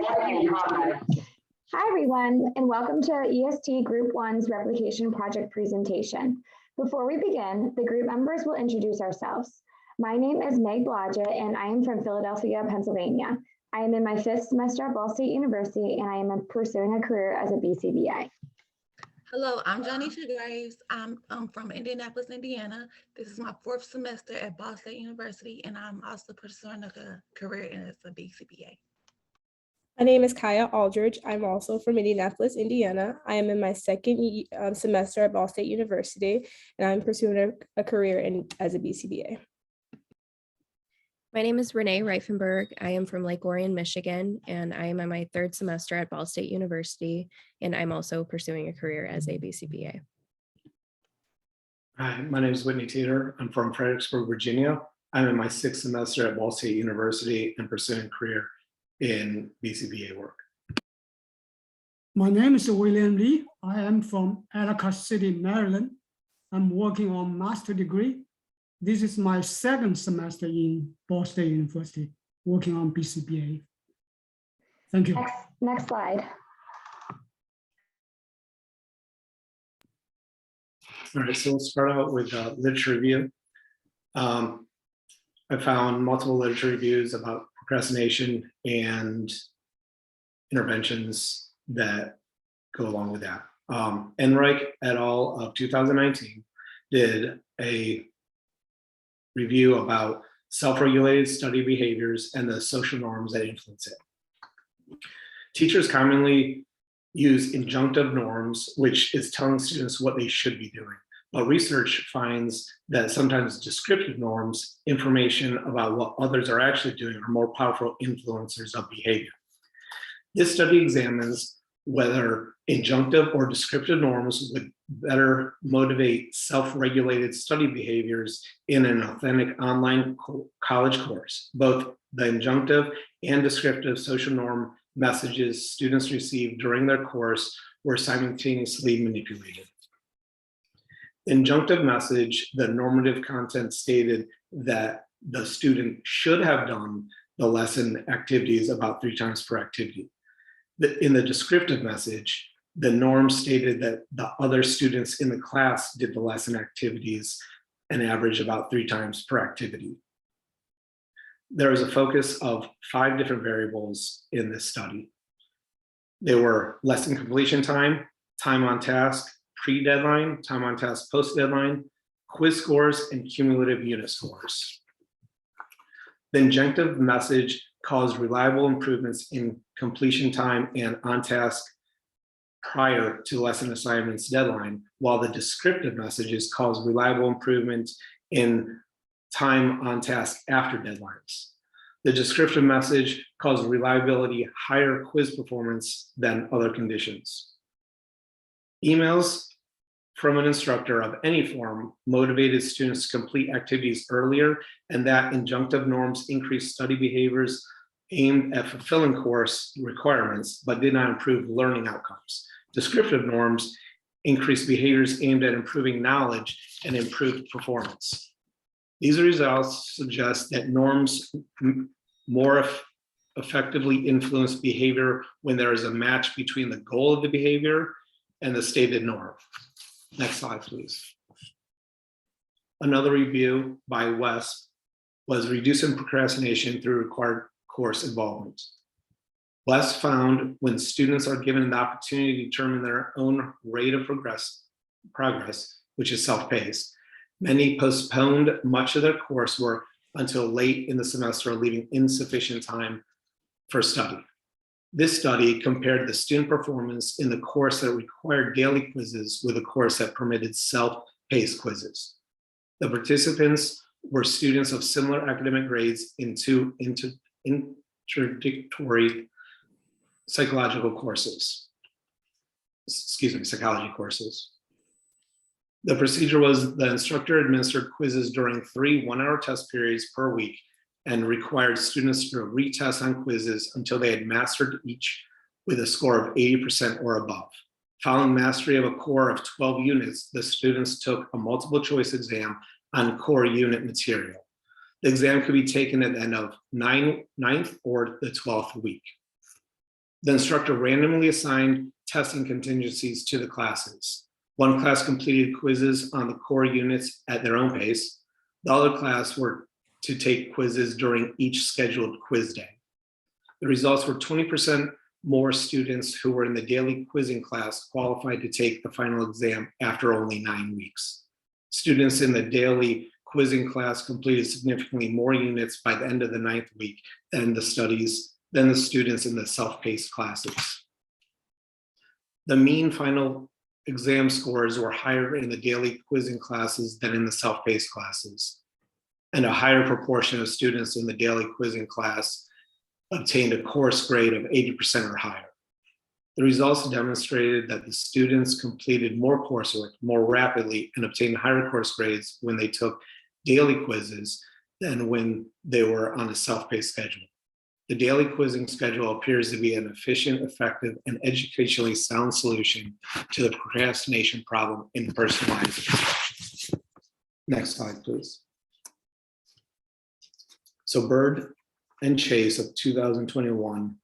Hi, everyone, and welcome to EST Group 1's Replication Project presentation. Before we begin, the group members will introduce ourselves. My name is Meg Blodgett, and I am from Philadelphia, Pennsylvania. I am in my 5th semester at Ball State University, and I am pursuing a career as a BCBA. Hello, I'm Jonisha Graves. I'm from Indianapolis, Indiana. This is my 4th semester at Ball State University, and I'm also pursuing a career as a BCBA. My name is Kaya Aldridge. I'm also from Indianapolis, Indiana. I am in my 2nd semester at Ball State University, and I'm pursuing a career as a BCBA. My name is Renee Reifenberg. I am from Lake Orion, Michigan, and I am in my 3rd semester at Ball State University, and I'm also pursuing a career as a BCBA. Hi, my name is Whitney Teeter. I'm from Fredericksburg, Virginia. I'm in my 6th semester at Ball State University and pursuing a career in BCBA work. My name is William Lee. I am from Ellicott City, Maryland. I'm working on master degree. This is my 2nd semester in Ball State University, working on BCBA. Thank you. Next slide. All right, so we'll start out with literature review. I found multiple literature reviews about procrastination and interventions that go along with that. Enright et al. Of 2019 did a review about self-regulated study behaviors and the social norms that influence it. Teachers commonly use injunctive norms, which is telling students what they should be doing. But research finds that sometimes descriptive norms, information about what others are actually doing, are more powerful influencers of behavior. This study examines whether injunctive or descriptive norms would better motivate self-regulated study behaviors in an authentic online college course. Both the injunctive and descriptive social norm messages students received during their course were simultaneously manipulated. Injunctive message, the normative content stated that the student should have done the lesson activities about 3 times per activity. In the descriptive message, the norm stated that the other students in the class did the lesson activities an average about 3 times per activity. There was a focus of 5 different variables in this study. They were lesson completion time, time on task, pre-deadline, time on task post-deadline, quiz scores, and cumulative unit scores. The injunctive message caused reliable improvements in completion time and on task prior to lesson assignments deadline, while the descriptive messages caused reliable improvements in time on task after deadlines. The descriptive message caused reliability higher quiz performance than other conditions. Emails from an instructor of any form motivated students to complete activities earlier, and that injunctive norms increased study behaviors aimed at fulfilling course requirements, but did not improve learning outcomes. Descriptive norms increased behaviors aimed at improving knowledge and improved performance. These results suggest that norms more effectively influence behavior when there is a match between the goal of the behavior and the stated norm. Next slide, please. Another review by West was reducing procrastination through required course involvement. West found when students are given the opportunity to determine their own rate of progress, which is self-paced, many postponed much of their coursework until late in the semester, leaving insufficient time for study. This study compared the student performance in the course that required daily quizzes with a course that permitted self-paced quizzes. The participants were students of similar academic grades in 2 interdictory psychology courses. The procedure was the instructor administered quizzes during 3 one-hour test periods per week and required students to retest on quizzes until they had mastered each with a score of 80% or above. Following mastery of a core of 12 units, the students took a multiple choice exam on core unit material. The exam could be taken at the end of 9th or the 12th week. The instructor randomly assigned testing contingencies to the classes. One class completed quizzes on the core units at their own pace. The other class were to take quizzes during each scheduled quiz day. The results were 20% more students who were in the daily quizzing class qualified to take the final exam after only 9 weeks. Students in the daily quizzing class completed significantly more units by the end of the 9th week than the students in the self-paced classes. The mean final exam scores were higher in the daily quizzing classes than in the self-paced classes, and a higher proportion of students in the daily quizzing class obtained a course grade of 80% or higher. The results demonstrated that the students completed more coursework more rapidly and obtained higher course grades when they took daily quizzes than when they were on a self-paced schedule. The daily quizzing schedule appears to be an efficient, effective, and educationally sound solution to the procrastination problem in personalized instruction. Next slide, please. So Bird and Chase of 2021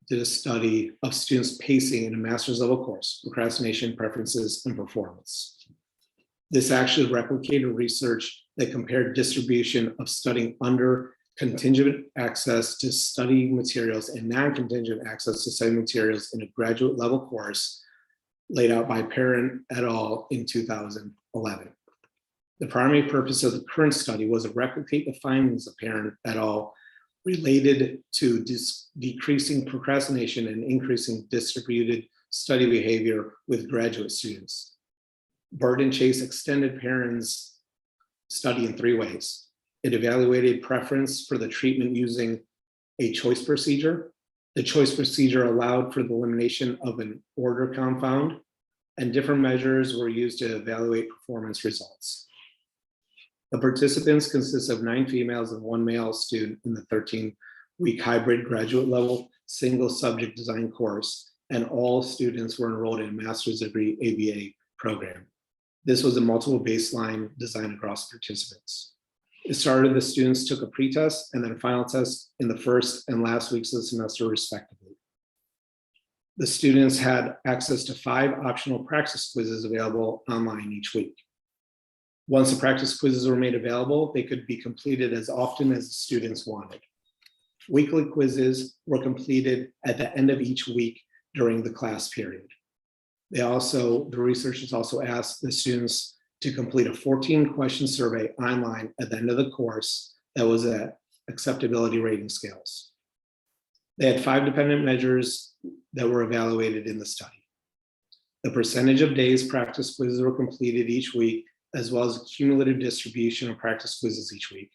did a study of students pacing in a master's level course, procrastination, preferences, and performance. This actually replicated research that compared distribution of studying under contingent access to study materials and non-contingent access to study materials in a graduate level course laid out by Parent et al. In 2011. The primary purpose of the current study was to replicate the findings of Parent et al. Related to decreasing procrastination and increasing distributed study behavior with graduate students. Bird and Chase extended Parent's study in 3 ways. It evaluated preference for the treatment using a choice procedure. The choice procedure allowed for the elimination of an order confound, and different measures were used to evaluate performance results. The participants consist of 9 females and 1 male student in the 13-week hybrid graduate level single subject design course, and all students were enrolled in a master's degree ABA program. This was a multiple baseline design across participants. It started, the students took a pretest and then a final test in the first and last weeks of the semester, respectively. The students had access to 5 optional practice quizzes available online each week. Once the practice quizzes were made available, they could be completed as often as the students wanted. Weekly quizzes were completed at the end of each week during the class period. The researchers also asked the students to complete a 14-question survey online at the end of the course that was at acceptability rating scales. They had 5 dependent measures that were evaluated in the study. The percentage of days practice quizzes were completed each week, as well as a cumulative distribution of practice quizzes each week.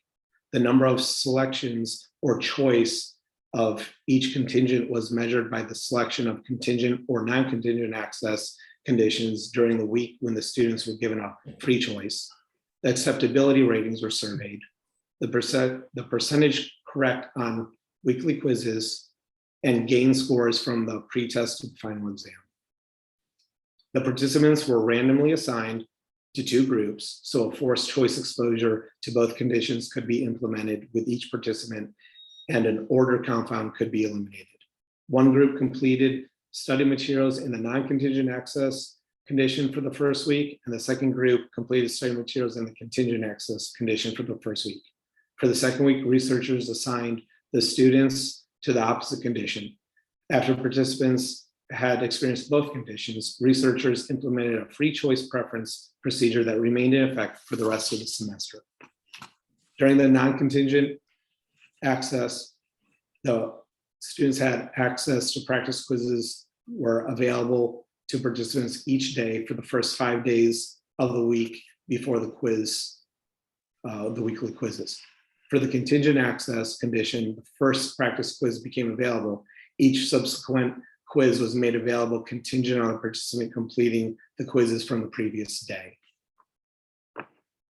The number of selections or choice of each contingent was measured by the selection of contingent or non-contingent access conditions during the week when the students were given a free choice. The acceptability ratings were surveyed. The percentage correct on weekly quizzes and gain scores from the pretest to the final exam. The participants were randomly assigned to 2 groups, so a forced choice exposure to both conditions could be implemented with each participant, and an order confound could be eliminated. One group completed study materials in the non-contingent access condition for the first week, and the second group completed study materials in the contingent access condition for the first week. For the second week, researchers assigned the students to the opposite condition. After participants had experienced both conditions, researchers implemented a free choice preference procedure that remained in effect for the rest of the semester. During the non-contingent access, the students had access to practice quizzes were available to participants each day for the first 5 days of the week before the quiz, the weekly quizzes. For the contingent access condition, the first practice quiz became available. Each subsequent quiz was made available contingent on the participant completing the quizzes from the previous day.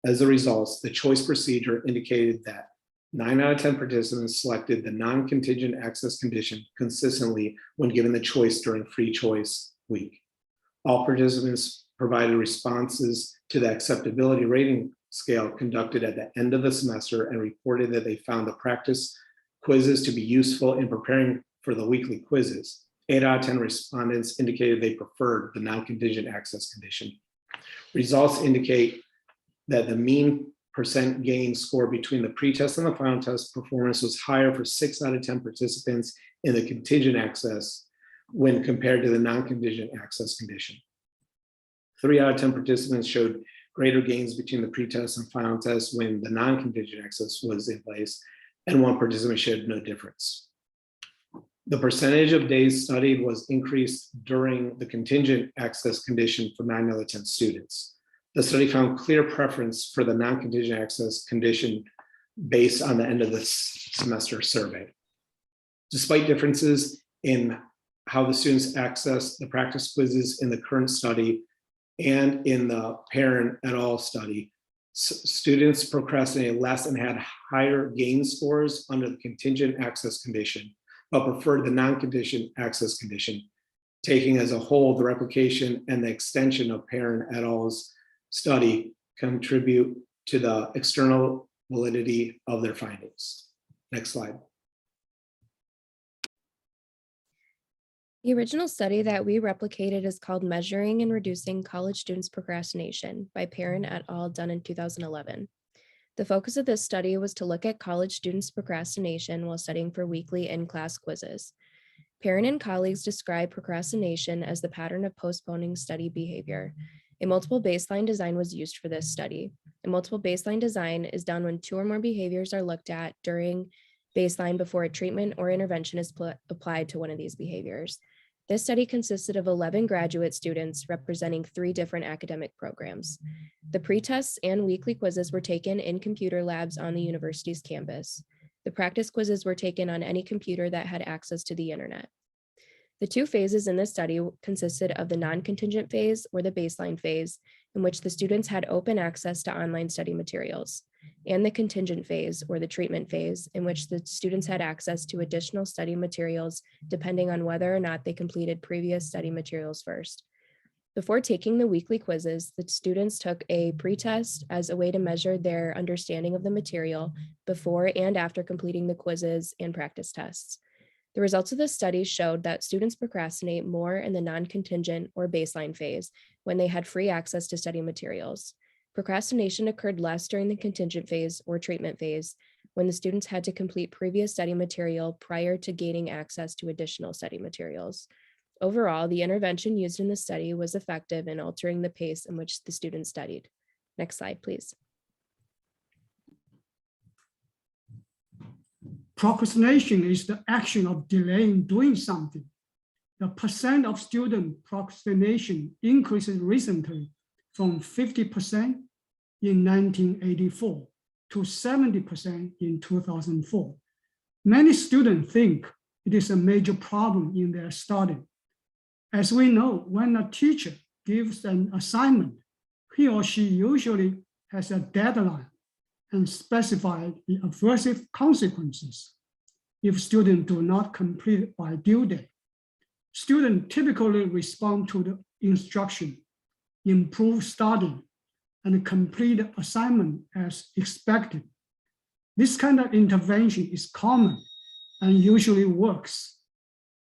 As a result, the choice procedure indicated that 9 out of 10 participants selected the non-contingent access condition consistently when given the choice during free choice week. All participants provided responses to the acceptability rating scale conducted at the end of the semester and reported that they found the practice quizzes to be useful in preparing for the weekly quizzes. 8 out of 10 respondents indicated they preferred the non-contingent access condition. Results indicate that the mean percent gain score between the pretest and the final test performance was higher for 6 out of 10 participants in the contingent access when compared to the non-contingent access condition. 3 out of 10 participants showed greater gains between the pretest and final test when the non-contingent access was in place, and 1 participant showed no difference. The percentage of days studied was increased during the contingent access condition for 9 out of 10 students. The study found clear preference for the non-contingent access condition based on the end of the semester survey. Despite differences in how the students access the practice quizzes in the current study and in the parent et al. Study, students procrastinated less and had higher gain scores under the contingent access condition, but preferred the non-contingent access condition. Taking as a whole, the replication and the extension of parent et al.'s study contribute to the external validity of their findings. Next slide. The original study that we replicated is called Measuring and Reducing College Students' Procrastination by Perrin et al., done in 2011. The focus of this study was to look at college students' procrastination while studying for weekly in-class quizzes. Perrin and colleagues describe procrastination as the pattern of postponing study behavior. A multiple baseline design was used for this study. A multiple baseline design is done when 2 or more behaviors are looked at during baseline before a treatment or intervention is applied to one of these behaviors. This study consisted of 11 graduate students representing 3 different academic programs. The pretests and weekly quizzes were taken in computer labs on the university's campus. The practice quizzes were taken on any computer that had access to the internet. The 2 phases in this study consisted of the non-contingent phase, or the baseline phase, in which the students had open access to online study materials, and the contingent phase, or the treatment phase, in which the students had access to additional study materials depending on whether or not they completed previous study materials first. Before taking the weekly quizzes, the students took a pretest as a way to measure their understanding of the material before and after completing the quizzes and practice tests. The results of this study showed that students procrastinate more in the non-contingent or baseline phase when they had free access to study materials. Procrastination occurred less during the contingent phase or treatment phase when the students had to complete previous study material prior to gaining access to additional study materials. Overall, the intervention used in the study was effective in altering the pace in which the students studied. Next slide, please. Procrastination is the action of delaying doing something. The percent of student procrastination increased recently from 50% in 1984 to 70% in 2004. Many students think it is a major problem in their study. As we know, when a teacher gives an assignment, he or she usually has a deadline and specify the aversive consequences if students do not complete by due date. Students typically respond to the instruction, improve studying, and complete the assignment as expected. This kind of intervention is common and usually works.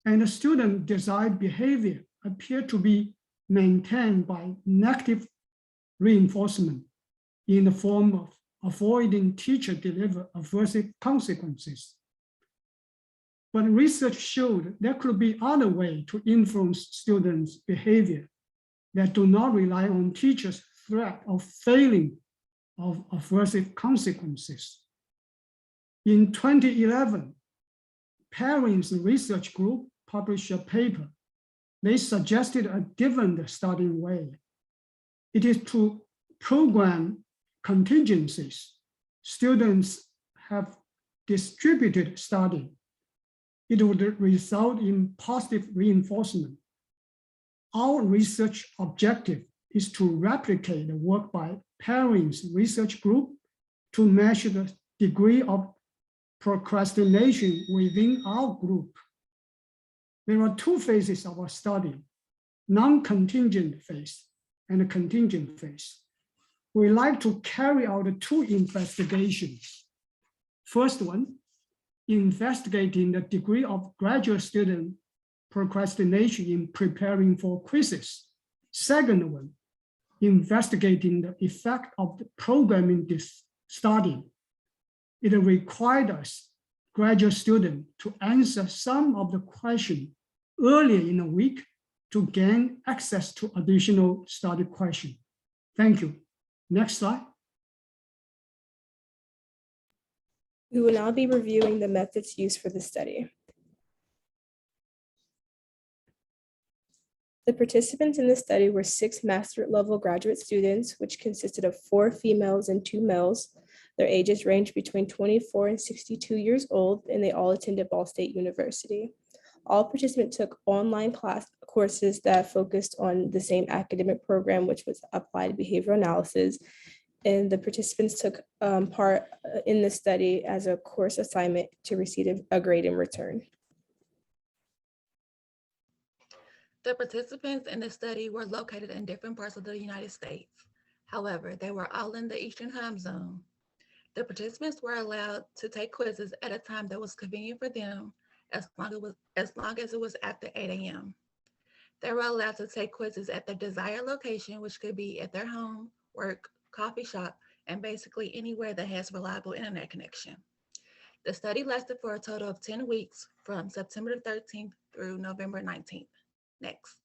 And the student desired behavior appear to be maintained by negative reinforcement in the form of avoiding teacher-delivered aversive consequences. But research showed there could be other ways to influence students' behavior that do not rely on teachers' threat of failing of aversive consequences. In 2011, Perrin's research group published a paper. They suggested a different studying way. It is to program contingencies. Students have distributed study. It would result in positive reinforcement. Our research objective is to replicate the work by Perrin's research group to measure the degree of procrastination within our group. There are 2 phases of our study, non-contingent phase and a contingent phase. We like to carry out 2 investigations. First one, investigating the degree of graduate student procrastination in preparing for quizzes. Second one, investigating the effect of the programming study. It required us, graduate students, to answer some of the questions earlier in the week to gain access to additional study questions. Thank you. Next slide. We will now be reviewing the methods used for the study. The participants in the study were 6 master level graduate students, which consisted of 4 females and 2 males. Their ages ranged between 24 and 62 years old, and they all attended Ball State University. All participants took online courses that focused on the same academic program, which was applied behavioral analysis. And the participants took part in the study as a course assignment to receive a grade in return. The participants in the study were located in different parts of the United States. However, they were all in the Eastern Time Zone. The participants were allowed to take quizzes at a time that was convenient for them, as long as it was after 8 a.m. They were allowed to take quizzes at their desired location, which could be at their home, work, coffee shop, and basically anywhere that has reliable internet connection. The study lasted for a total of 10 weeks from September 13th through November 19th. Next.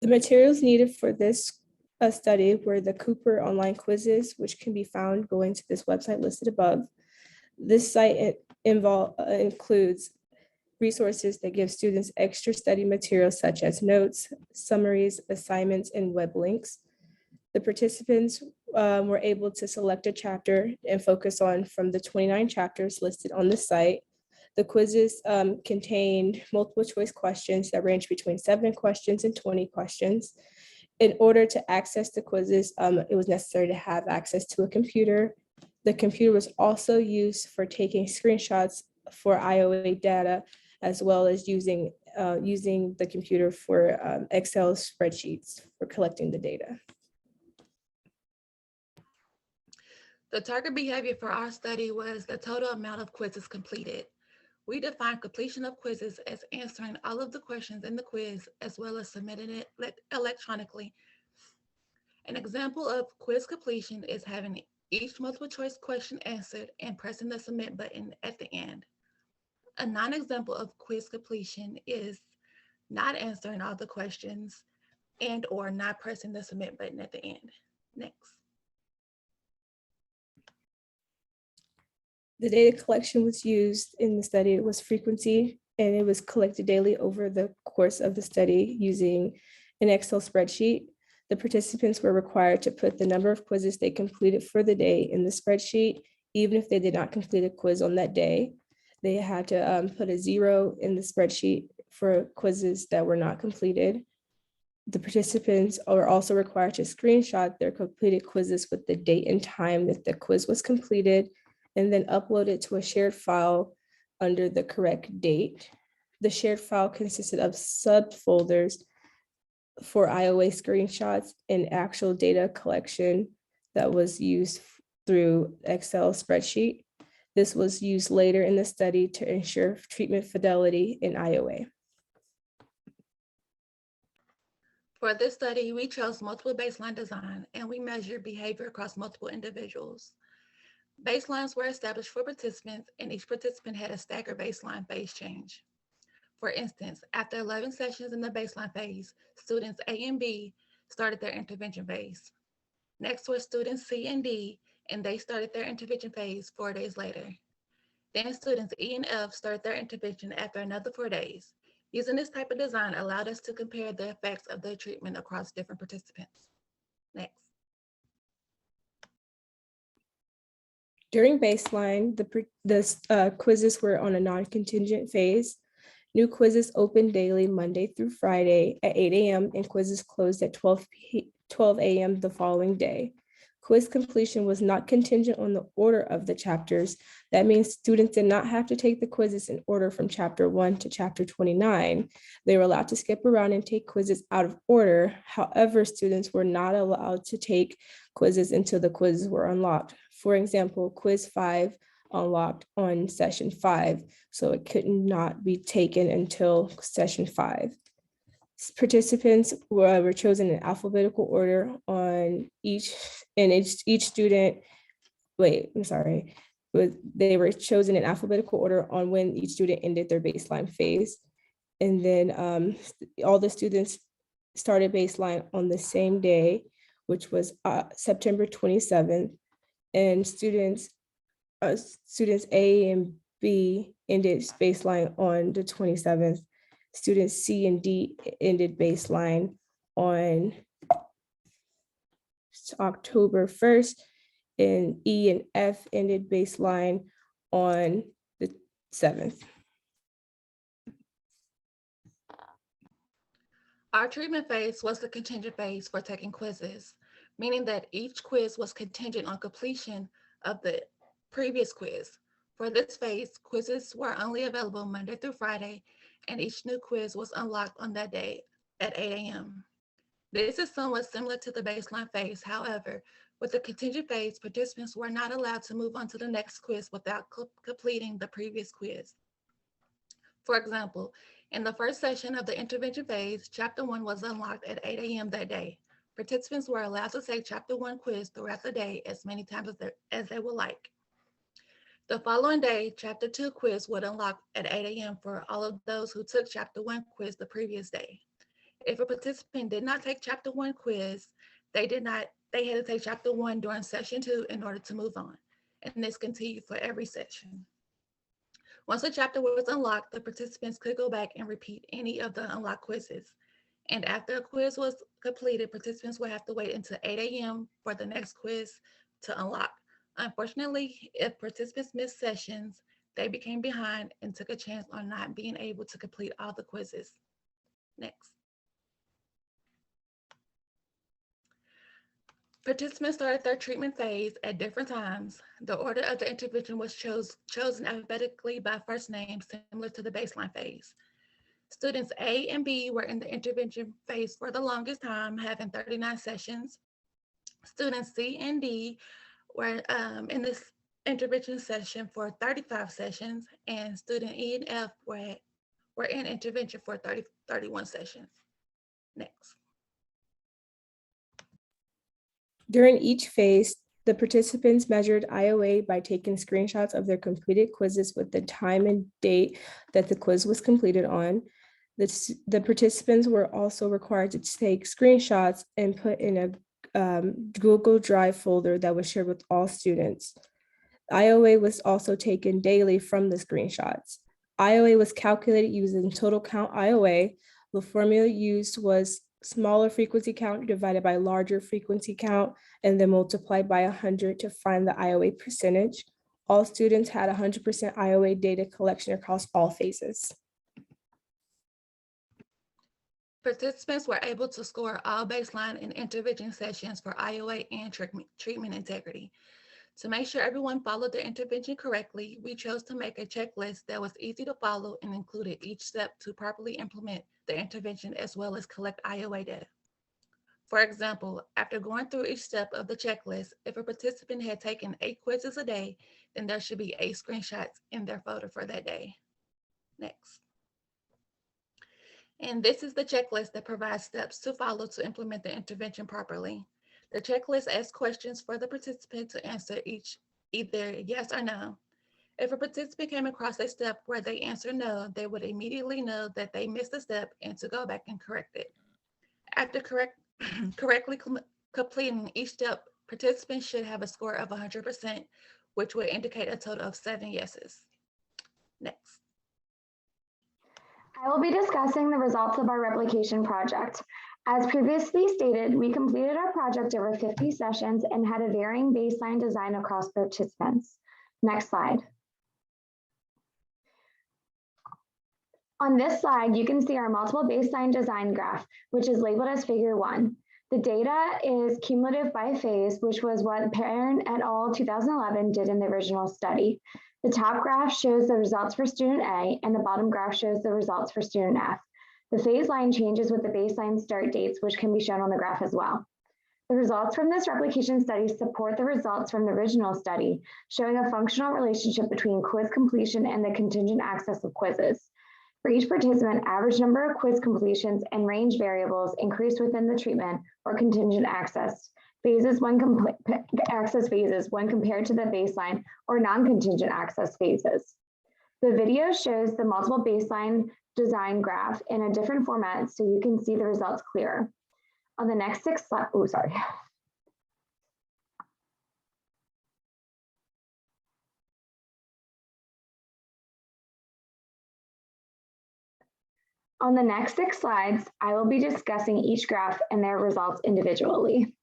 The materials needed for this study were the Cooper online quizzes, which can be found going to this website listed above. This site includes resources that give students extra study materials such as notes, summaries, assignments, and web links. The participants were able to select a chapter and focus on from the 29 chapters listed on the site. The quizzes contained multiple choice questions that range between 7 questions and 20 questions. In order to access the quizzes, it was necessary to have access to a computer. The computer was also used for taking screenshots for IOA data, as well as using the computer for Excel spreadsheets for collecting the data. The target behavior for our study was the total amount of quizzes completed. We defined completion of quizzes as answering all of the questions in the quiz, as well as submitting it electronically. An example of quiz completion is having each multiple choice question answered and pressing the submit button at the end. A non-example of quiz completion is not answering all the questions and or not pressing the submit button at the end. Next. The data collection was used in the study was frequency, and it was collected daily over the course of the study using an Excel spreadsheet. The participants were required to put the number of quizzes they completed for the day in the spreadsheet, even if they did not complete a quiz on that day. They had to put a 0 in the spreadsheet for quizzes that were not completed. The participants are also required to screenshot their completed quizzes with the date and time that the quiz was completed, and then upload it to a shared file under the correct date. The shared file consisted of subfolders for IOA screenshots and actual data collection that was used through Excel spreadsheet. This was used later in the study to ensure treatment fidelity in IOA. For this study, we chose multiple baseline design, and we measured behavior across multiple individuals. Baselines were established for participants, and each participant had a staggered baseline phase change. For instance, after 11 sessions in the baseline phase, students A and B started their intervention phase. Next were students C and D, and they started their intervention phase 4 days later. Then students E and F started their intervention after another 4 days. Using this type of design allowed us to compare the effects of the treatment across different participants. Next. During baseline, the quizzes were on a non-contingent phase. New quizzes opened daily Monday through Friday at 8 a.m. and quizzes closed at 12 a.m. the following day. Quiz completion was not contingent on the order of the chapters. That means students did not have to take the quizzes in order from chapter 1 to chapter 29. They were allowed to skip around and take quizzes out of order. However, students were not allowed to take quizzes until the quizzes were unlocked. For example, quiz 5 unlocked on session 5, so it could not be taken until session 5. Participants were chosen in alphabetical order on each student. They were chosen in alphabetical order on when each student ended their baseline phase. And then all the students started baseline on the same day, which was September 27th. And students A and B ended baseline on the 27th. Students C and D ended baseline on October 1st, and E and F ended baseline on the 7th. Our treatment phase was the contingent phase for taking quizzes, meaning that each quiz was contingent on completion of the previous quiz. For this phase, quizzes were only available Monday through Friday, and each new quiz was unlocked on that day at 8 a.m. This is somewhat similar to the baseline phase. However, with the contingent phase, participants were not allowed to move on to the next quiz without completing the previous quiz. For example, in the first session of the intervention phase, Chapter 1 was unlocked at 8 a.m. that day. Participants were allowed to take Chapter 1 quiz throughout the day as many times as they would like. The following day, Chapter 2 quiz would unlock at 8 a.m. for all of those who took Chapter 1 quiz the previous day. If a participant did not take Chapter 1 quiz, they had to take Chapter 1 during Session 2 in order to move on, and this continued for every session. Once a chapter was unlocked, the participants could go back and repeat any of the unlocked quizzes. And after a quiz was completed, participants would have to wait until 8 a.m. for the next quiz to unlock. Unfortunately, if participants missed sessions, they became behind and took a chance on not being able to complete all the quizzes. Next. Participants started their treatment phase at different times. The order of the intervention was chosen alphabetically by first name, similar to the baseline phase. Students A and B were in the intervention phase for the longest time, having 39 sessions. Students C and D were in this intervention session for 35 sessions, and student E and F were in intervention for 31 sessions. Next. During each phase, the participants measured IOA by taking screenshots of their completed quizzes with the time and date that the quiz was completed on. The participants were also required to take screenshots and put in a Google Drive folder that was shared with all students. IOA was also taken daily from the screenshots. IOA was calculated using total count IOA. The formula used was smaller frequency count divided by larger frequency count, and then multiplied by 100 to find the IOA percentage. All students had 100% IOA data collection across all phases. Participants were able to score all baseline and intervention sessions for IOA and treatment integrity. To make sure everyone followed the intervention correctly, we chose to make a checklist that was easy to follow and included each step to properly implement the intervention as well as collect IOA data. For example, after going through each step of the checklist, if a participant had taken 8 quizzes a day, then there should be 8 screenshots in their folder for that day. Next. And this is the checklist that provides steps to follow to implement the intervention properly. The checklist asks questions for the participant to answer either yes or no. If a participant came across a step where they answered no, they would immediately know that they missed a step and to go back and correct it. After correctly completing each step, participants should have a score of 100%, which would indicate a total of 7 yeses. Next. I will be discussing the results of our replication project. As previously stated, we completed our project over 50 sessions and had a varying baseline design across participants. Next slide. On this slide, you can see our multiple baseline design graph, which is labeled as figure 1. The data is cumulative by phase, which was what Perrin et al. 2011 did in the original study. The top graph shows the results for student A, and the bottom graph shows the results for student F. The phase line changes with the baseline start dates, which can be shown on the graph as well. The results from this replication study support the results from the original study, showing a functional relationship between quiz completion and the contingent access of quizzes. For each participant, average number of quiz completions and range variables increased within the treatment or contingent access phases when compared to the baseline or non-contingent access phases. The video shows the multiple baseline design graph in a different format so you can see the results clearer. On the next 6 slides, On the next 6 slides, I will be discussing each graph and their results individually.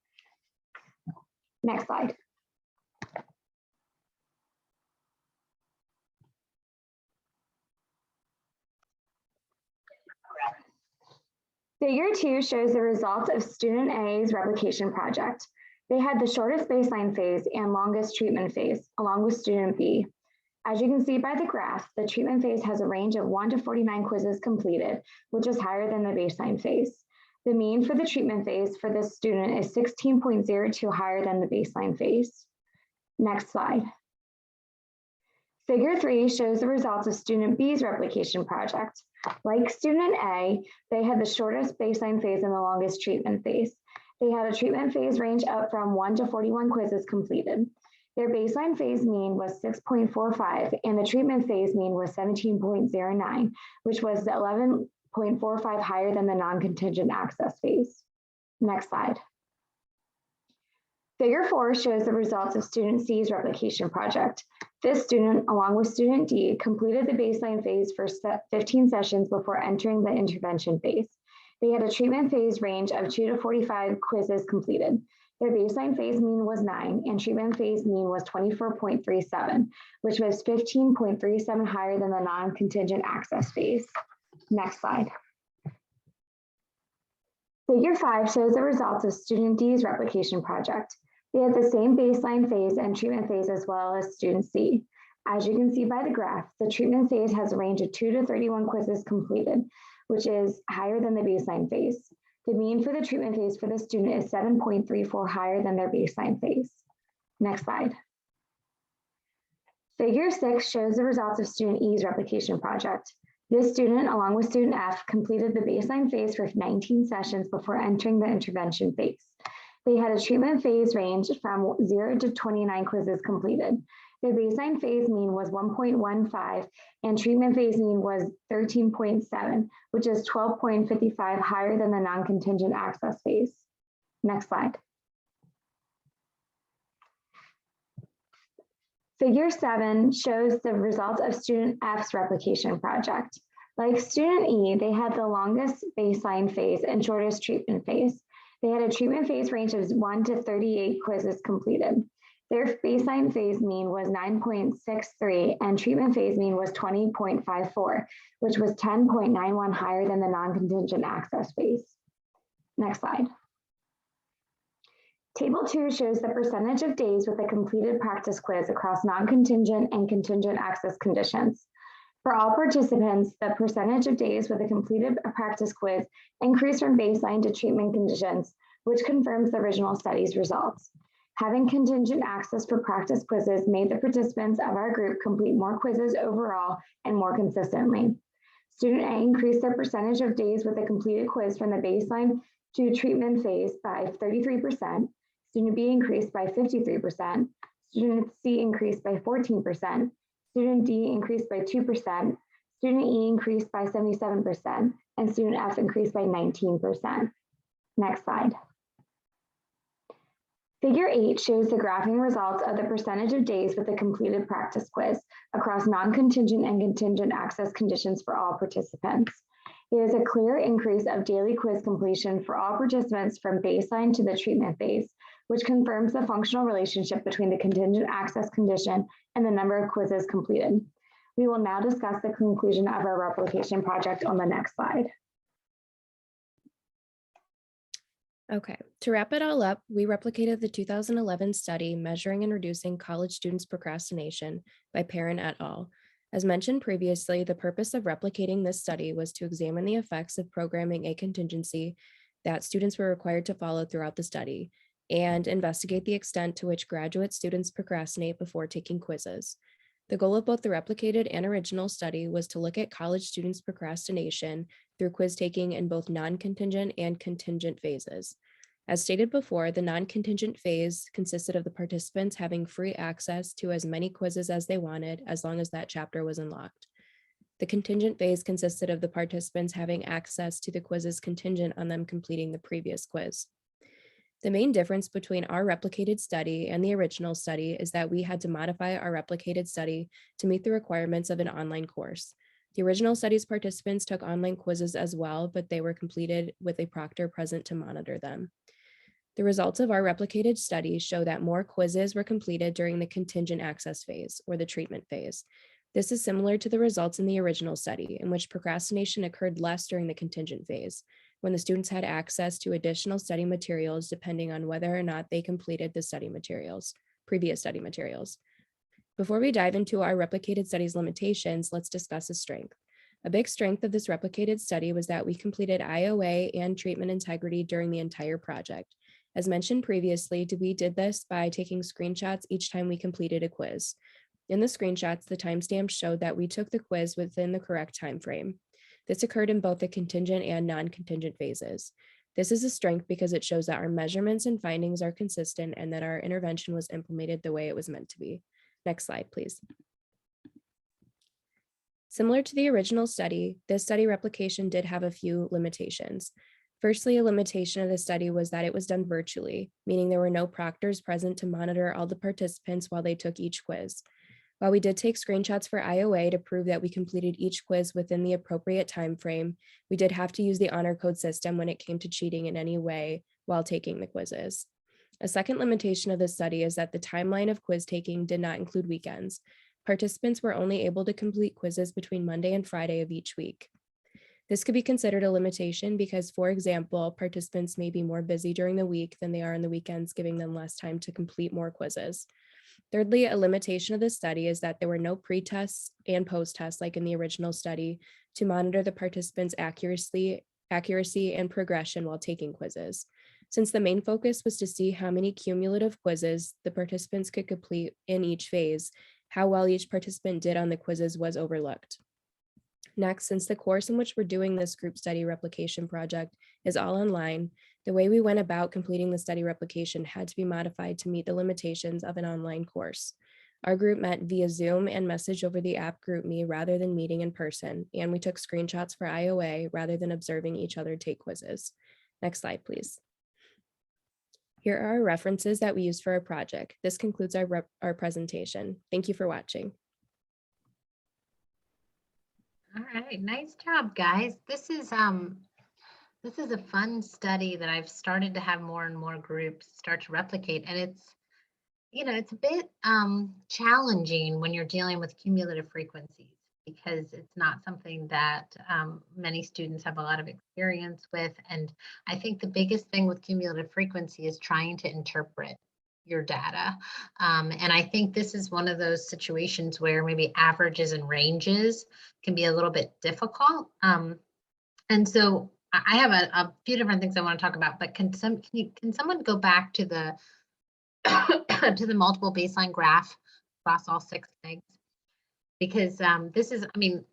Next slide. Figure 2 shows the results of student A's replication project. They had the shortest baseline phase and longest treatment phase, along with student B. As you can see by the graph, the treatment phase has a range of 1 to 49 quizzes completed, which is higher than the baseline phase. The mean for the treatment phase for this student is 16.02 higher than the baseline phase. Next slide. Figure 3 shows the results of student B's replication project. Like student A, they had the shortest baseline phase and the longest treatment phase. They had a treatment phase range up from 1 to 41 quizzes completed. Their baseline phase mean was 6.45 and the treatment phase mean was 17.09, which was 11.45 higher than the non-contingent access phase. Next slide. Figure 4 shows the results of student C's replication project. This student, along with student D, completed the baseline phase for 15 sessions before entering the intervention phase. They had a treatment phase range of 2 to 45 quizzes completed. Their baseline phase mean was 9 and treatment phase mean was 24.37, which was 15.37 higher than the non-contingent access phase. Next slide. Figure 5 shows the results of student D's replication project. They had the same baseline phase and treatment phase as well as student C. As you can see by the graph, the treatment phase has a range of 2 to 31 quizzes completed, which is higher than the baseline phase. The mean for the treatment phase for the student is 7.34 higher than their baseline phase. Next slide. Figure 6 shows the results of student E's replication project. This student, along with student F, completed the baseline phase for 19 sessions before entering the intervention phase. They had a treatment phase range from 0 to 29 quizzes completed. Their baseline phase mean was 1.15 and treatment phase mean was 13.7, which is 12.55 higher than the non-contingent access phase. Next slide. Figure 7 shows the results of student F's replication project. Like student E, they had the longest baseline phase and shortest treatment phase. They had a treatment phase range of 1 to 38 quizzes completed. Their baseline phase mean was 9.63 and treatment phase mean was 20.54, which was 10.91 higher than the non-contingent access phase. Next slide. Table 2 shows the percentage of days with a completed practice quiz across non-contingent and contingent access conditions. For all participants, the percentage of days with a completed practice quiz increased from baseline to treatment conditions, which confirms the original study's results. Having contingent access for practice quizzes made the participants of our group complete more quizzes overall and more consistently. Student A increased their percentage of days with a completed quiz from the baseline to treatment phase by 33%. Student B increased by 53%. Student C increased by 14%. Student D increased by 2%. Student E increased by 77%. And student F increased by 19%. Next slide. Figure 8 shows the graphing results of the percentage of days with a completed practice quiz across non-contingent and contingent access conditions for all participants. There is a clear increase of daily quiz completion for all participants from baseline to the treatment phase, which confirms the functional relationship between the contingent access condition and the number of quizzes completed. We will now discuss the conclusion of our replication project on the next slide. Okay, to wrap it all up, we replicated the 2011 study measuring and reducing college students' procrastination by Parent et al. As mentioned previously, the purpose of replicating this study was to examine the effects of programming a contingency that students were required to follow throughout the study. and investigate the extent to which graduate students procrastinate before taking quizzes. The goal of both the replicated and original study was to look at college students' procrastination through quiz taking in both non-contingent and contingent phases. As stated before, the non-contingent phase consisted of the participants having free access to as many quizzes as they wanted, as long as that chapter was unlocked. The contingent phase consisted of the participants having access to the quizzes contingent on them completing the previous quiz. The main difference between our replicated study and the original study is that we had to modify our replicated study to meet the requirements of an online course. The original study's participants took online quizzes as well, but they were completed with a proctor present to monitor them. The results of our replicated study show that more quizzes were completed during the contingent access phase, or the treatment phase. This is similar to the results in the original study, in which procrastination occurred less during the contingent phase, when the students had access to additional study materials depending on whether or not they completed the previous study materials. Before we dive into our replicated study's limitations, let's discuss a strength. A big strength of this replicated study was that we completed IOA and treatment integrity during the entire project. As mentioned previously, we did this by taking screenshots each time we completed a quiz. In the screenshots, the timestamps showed that we took the quiz within the correct time frame. This occurred in both the contingent and non-contingent phases. This is a strength because it shows that our measurements and findings are consistent and that our intervention was implemented the way it was meant to be. Next slide, please. Similar to the original study, this study replication did have a few limitations. Firstly, a limitation of the study was that it was done virtually, meaning there were no proctors present to monitor all the participants while they took each quiz. While we did take screenshots for IOA to prove that we completed each quiz within the appropriate time frame, we did have to use the honor code system when it came to cheating in any way while taking the quizzes. A second limitation of this study is that the timeline of quiz taking did not include weekends. Participants were only able to complete quizzes between Monday and Friday of each week. This could be considered a limitation because, for example, participants may be more busy during the week than they are on the weekends, giving them less time to complete more quizzes. Thirdly, a limitation of this study is that there were no pre-tests and post-tests like in the original study to monitor the participants' accuracy and progression while taking quizzes. Since the main focus was to see how many cumulative quizzes the participants could complete in each phase, how well each participant did on the quizzes was overlooked. Next, since the course in which we're doing this group study replication project is all online, the way we went about completing the study replication had to be modified to meet the limitations of an online course. Our group met via Zoom and messaged over the app GroupMe rather than meeting in person, and we took screenshots for IOA rather than observing each other take quizzes. Next slide, please. Here are our references that we used for our project. This concludes our presentation. Thank you for watching. All right, nice job, guys. This is a fun study that I've started to have more and more groups start to replicate, and it's a bit challenging when you're dealing with cumulative frequencies because it's not something that many students have a lot of experience with. And I think the biggest thing with cumulative frequency is trying to interpret your data. And I think this is one of those situations where maybe averages and ranges can be a little bit difficult. And so I have a few different things I want to talk about, but can someone go back to the to the multiple baseline graph across all 6 things? Because this is, I mean,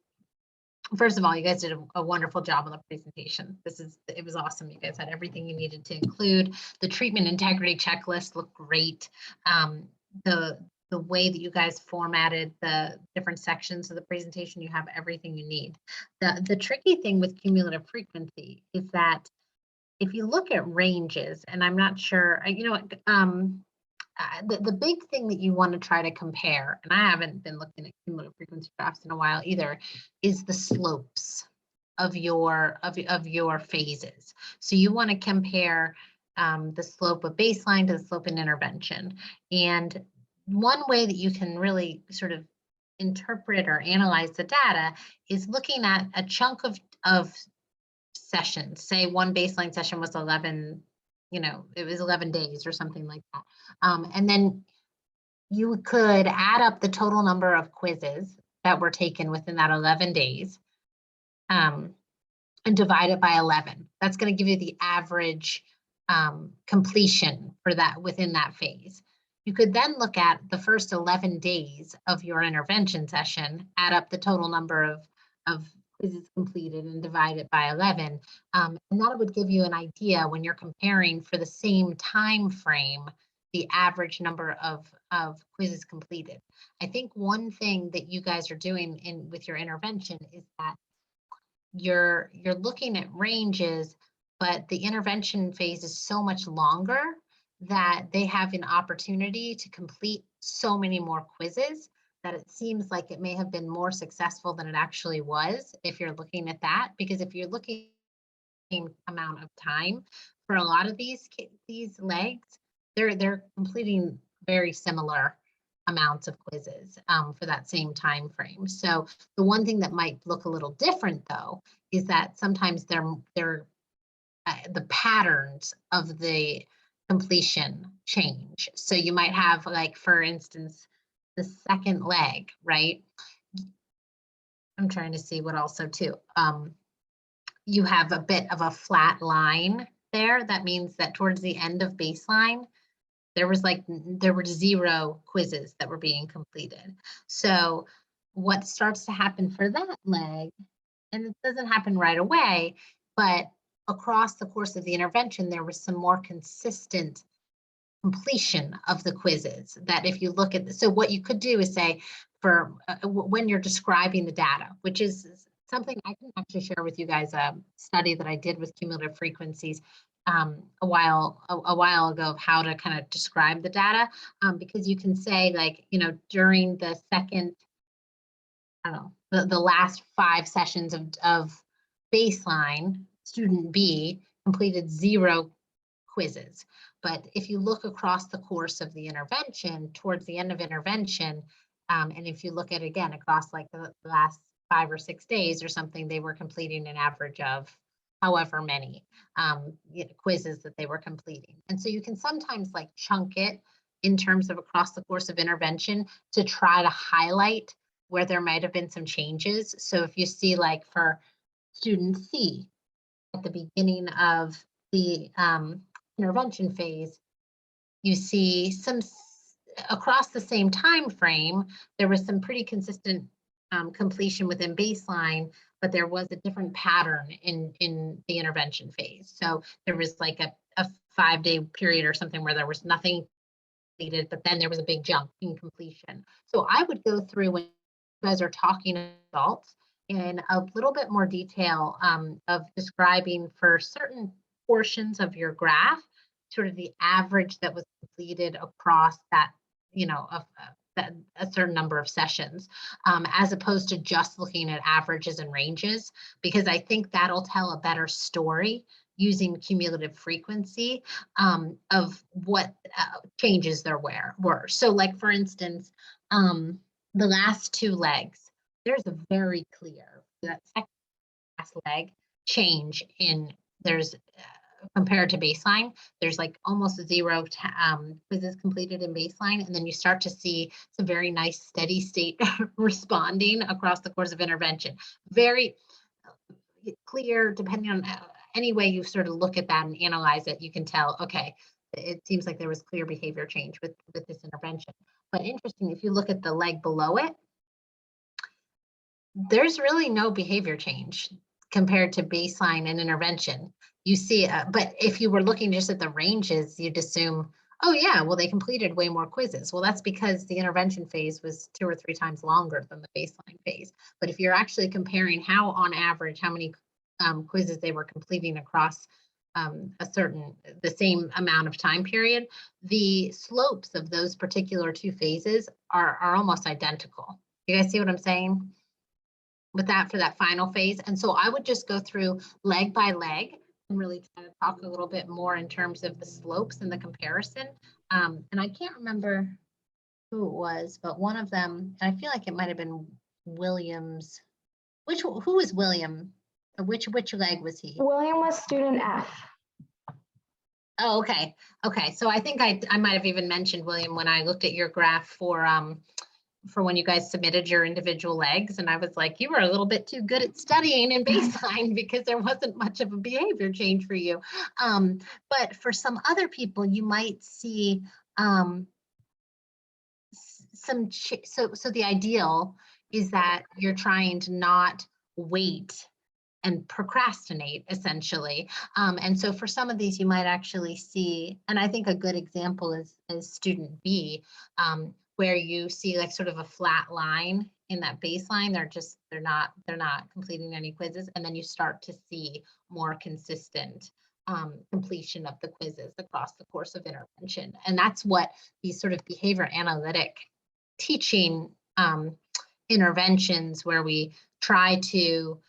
first of all, you guys did a wonderful job on the presentation. It was awesome. You guys had everything you needed to include. The treatment integrity checklist looked great. The way that you guys formatted the different sections of the presentation, you have everything you need. The tricky thing with cumulative frequency is that if you look at ranges, and I'm not sure, the big thing that you want to try to compare, and I haven't been looking at cumulative frequency graphs in a while either, is the slopes of your phases. So you want to compare the slope of baseline to the slope in intervention. And one way that you can really sort of interpret or analyze the data is looking at a chunk of sessions. Say one baseline session was 11, it was 11 days or something like that. And then you could add up the total number of quizzes that were taken within that 11 days and divide it by 11. That's going to give you the average completion for that within that phase. You could then look at the first 11 days of your intervention session, add up the total number of quizzes completed and divide it by 11. And that would give you an idea when you're comparing for the same time frame, the average number of quizzes completed. I think one thing that you guys are doing with your intervention is that you're looking at ranges, but the intervention phase is so much longer that they have an opportunity to complete so many more quizzes that it seems like it may have been more successful than it actually was if you're looking at that. Because if you're looking at the amount of time for a lot of these legs, they're completing very similar amounts of quizzes for that same time frame. So the one thing that might look a little different though is that sometimes the patterns of the completion change. So you might have, like, for instance, the second leg, right? I'm trying to see what also too. You have a bit of a flat line there. That means that towards the end of baseline, there were 0 quizzes that were being completed. So what starts to happen for that leg, and it doesn't happen right away, but across the course of the intervention, there was some more consistent completion of the quizzes. That if you look at, so what you could do is say, for when you're describing the data, which is something I can actually share with you guys, a study that I did with cumulative frequencies a while ago of how to kind of describe the data, because you can say, like, you know, during the second, I don't know, the last 5 sessions of baseline, student B completed 0 quizzes. But if you look across the course of the intervention, towards the end of intervention, and if you look at, again, across like the last 5 or 6 days or something, they were completing an average of however many quizzes that they were completing. And so you can sometimes like chunk it in terms of across the course of intervention to try to highlight where there might have been some changes. So if you see, like, for student C at the beginning of the intervention phase, you see some across the same time frame, there was some pretty consistent completion within baseline, but there was a different pattern in the intervention phase. So there was like a 5-day period or something where there was nothing completed, but then there was a big jump in completion. So I would go through, when you guys are talking adults, in a little bit more detail of describing for certain portions of your graph, sort of the average that was completed across that, you know, a certain number of sessions, as opposed to just looking at averages and ranges, because I think that'll tell a better story using cumulative frequency of what changes there were. So, like, for instance, the last 2 legs, there's a very clear, that second last leg change in, there's compared to baseline, there's like almost 0 quizzes completed in baseline, and then you start to see some very nice steady state responding across the course of intervention. Very clear, depending on any way you sort of look at that and analyze it, you can tell, okay, it seems like there was clear behavior change with this intervention. But interesting, if you look at the leg below it, there's really no behavior change compared to baseline and intervention. You see, but if you were looking just at the ranges, you'd assume, oh yeah, well, they completed way more quizzes. Well, that's because the intervention phase was 2 or 3 times longer than the baseline phase. But if you're actually comparing how, on average, how many quizzes they were completing across the same amount of time period, the slopes of those particular 2 phases are almost identical. You guys see what I'm saying with that for that final phase? And so I would just go through leg by leg and really try to talk a little bit more in terms of the slopes and the comparison. And I can't remember who it was, but one of them, and I feel like it might have been Williams. Who was William? Which leg was he? William was student F. Oh, okay. Okay. So I think I might have even mentioned William when I looked at your graph for for when you guys submitted your individual legs. And I was like, you were a little bit too good at studying in baseline because there wasn't much of a behavior change for you. But for some other people, you might see so the ideal is that you're trying to not wait and procrastinate essentially. And so for some of these, you might actually see, and I think a good example is student B, where you see like sort of a flat line in that baseline. They're not completing any quizzes, and then you start to see more consistent completion of the quizzes across the course of intervention. And that's what these sort of behavior analytic teaching interventions, where we try to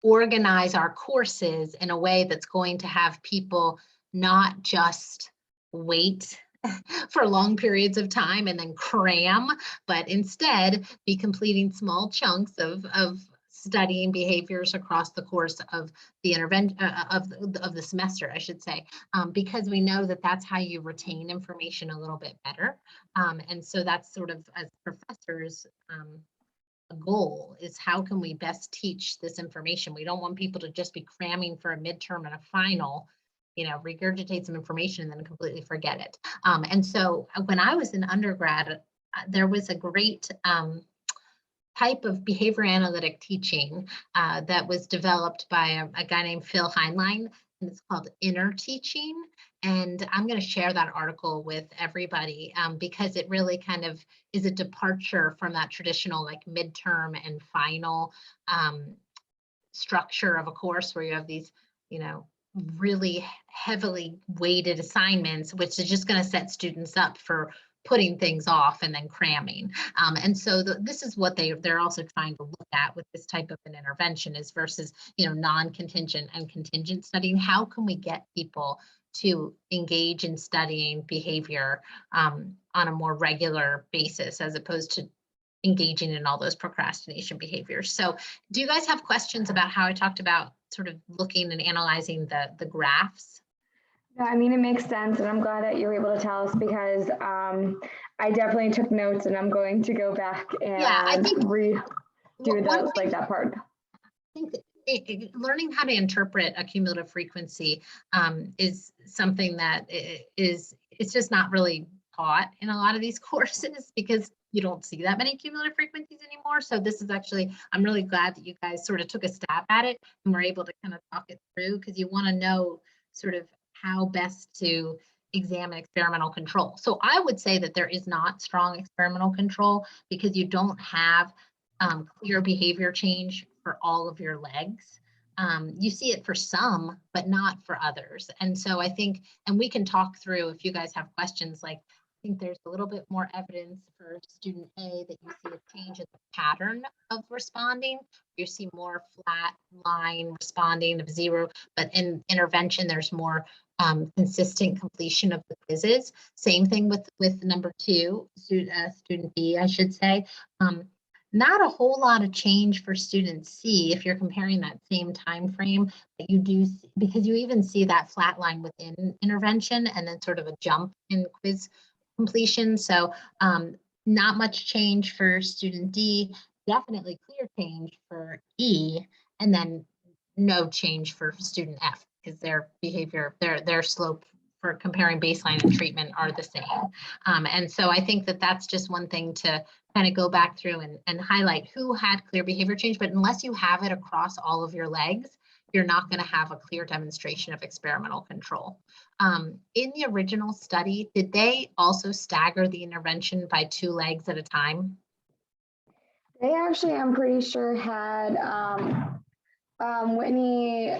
organize our courses in a way that's going to have people not just wait for long periods of time and then cram, but instead be completing small chunks of studying behaviors across the course of the intervention of the semester, I should say, because we know that that's how you retain information a little bit better. And so that's sort of, as professors, a goal is how can we best teach this information? We don't want people to just be cramming for a midterm and a final, regurgitate some information and then completely forget it. And so when I was in undergrad, there was a great type of behavior analytic teaching that was developed by a guy named Phil Heinlein, and it's called inner teaching. And I'm going to share that article with everybody because it really kind of is a departure from that traditional like midterm and final structure of a course where you have these, really heavily weighted assignments, which is just going to set students up for putting things off and then cramming. And so this is what they're also trying to look at with this type of an intervention is versus, non-contingent and contingent studying. How can we get people to engage in studying behavior on a more regular basis as opposed to engaging in all those procrastination behaviors? So do you guys have questions about how I talked about sort of looking and analyzing the graphs? No, I mean, it makes sense, and I'm glad that you're able to tell us because I definitely took notes, and I'm going to go back and I think redo that part. I think learning how to interpret a cumulative frequency is something that it's just not really taught in a lot of these courses because you don't see that many cumulative frequencies anymore. So this is actually, I'm really glad that you guys sort of took a stab at it and were able to kind of talk it through because you want to know sort of how best to examine experimental control. So I would say that there is not strong experimental control because you don't have clear behavior change for all of your legs. You see it for some, but not for others. And so I think, and we can talk through if you guys have questions, like I think there's a little bit more evidence for student A that you see a change in the pattern of responding. You see more flat line responding of 0, but in intervention, there's more consistent completion of the quizzes. Same thing with number 2, student B, I should say. Not a whole lot of change for student C if you're comparing that same time frame, but you do because you even see that flat line within intervention and then sort of a jump in quiz completion. So not much change for student D, definitely clear change for E, and then no change for student F because their behavior, their slope for comparing baseline and treatment are the same. And so I think that that's just one thing to kind of go back through and highlight who had clear behavior change, but unless you have it across all of your legs, you're not going to have a clear demonstration of experimental control. In the original study, did they also stagger the intervention by 2 legs at a time? They actually, I'm pretty sure, had Whitney,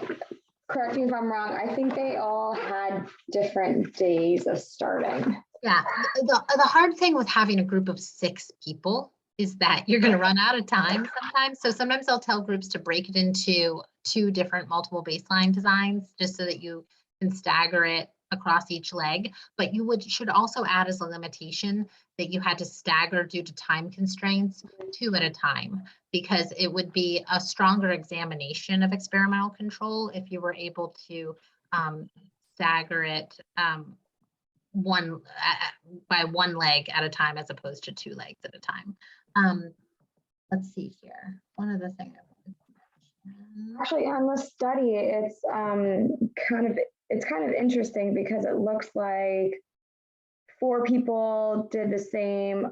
correct me if I'm wrong, I think they all had different days of starting. Yeah, the hard thing with having a group of 6 people is that you're going to run out of time sometimes. So sometimes I'll tell groups to break it into 2 different multiple baseline designs just so that you can stagger it across each leg. But you should also add as a limitation that you had to stagger due to time constraints 2 at a time, because it would be a stronger examination of experimental control if you were able to stagger it by one leg at a time as opposed to 2 legs at a time. Let's see here. One of the things. Actually, on the study, it's kind of interesting because it looks like 4 people did the same.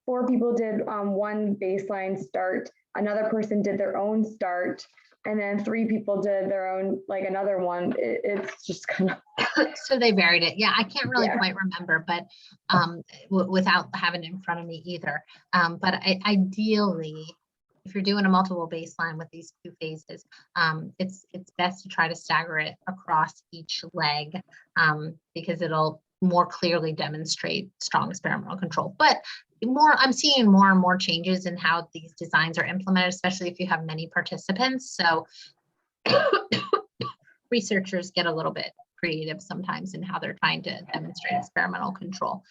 4 people did one baseline start. Another person did their own start, and then 3 people did their own, like another one. It's just kind of. So they varied it. Yeah, I can't really Yeah. quite remember, but without having it in front of me either. But ideally, if you're doing a multiple baseline with these 2 phases, it's best to try to stagger it across each leg because it'll more clearly demonstrate strong experimental control. But I'm seeing more and more changes in how these designs are implemented, especially if you have many participants. So researchers get a little bit creative sometimes in how they're trying to demonstrate experimental control.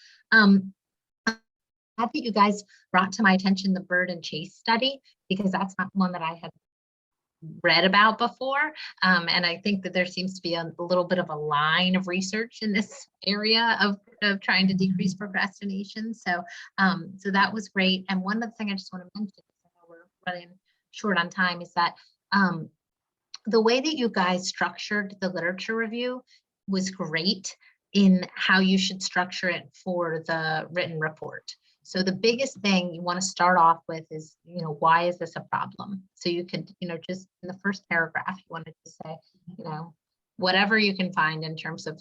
I think you guys brought to my attention the bird and chase study, because that's not one that I had read about before. And I think that there seems to be a little bit of a line of research in this area of trying to decrease procrastination. So, so that was great. And one other thing I just want to mention, I know we're running short on time, is that the way that you guys structured the literature review was great in how you should structure it for the written report. So the biggest thing you want to start off with is, why is this a problem? So you could, just in the first paragraph, you wanted to say, whatever you can find in terms of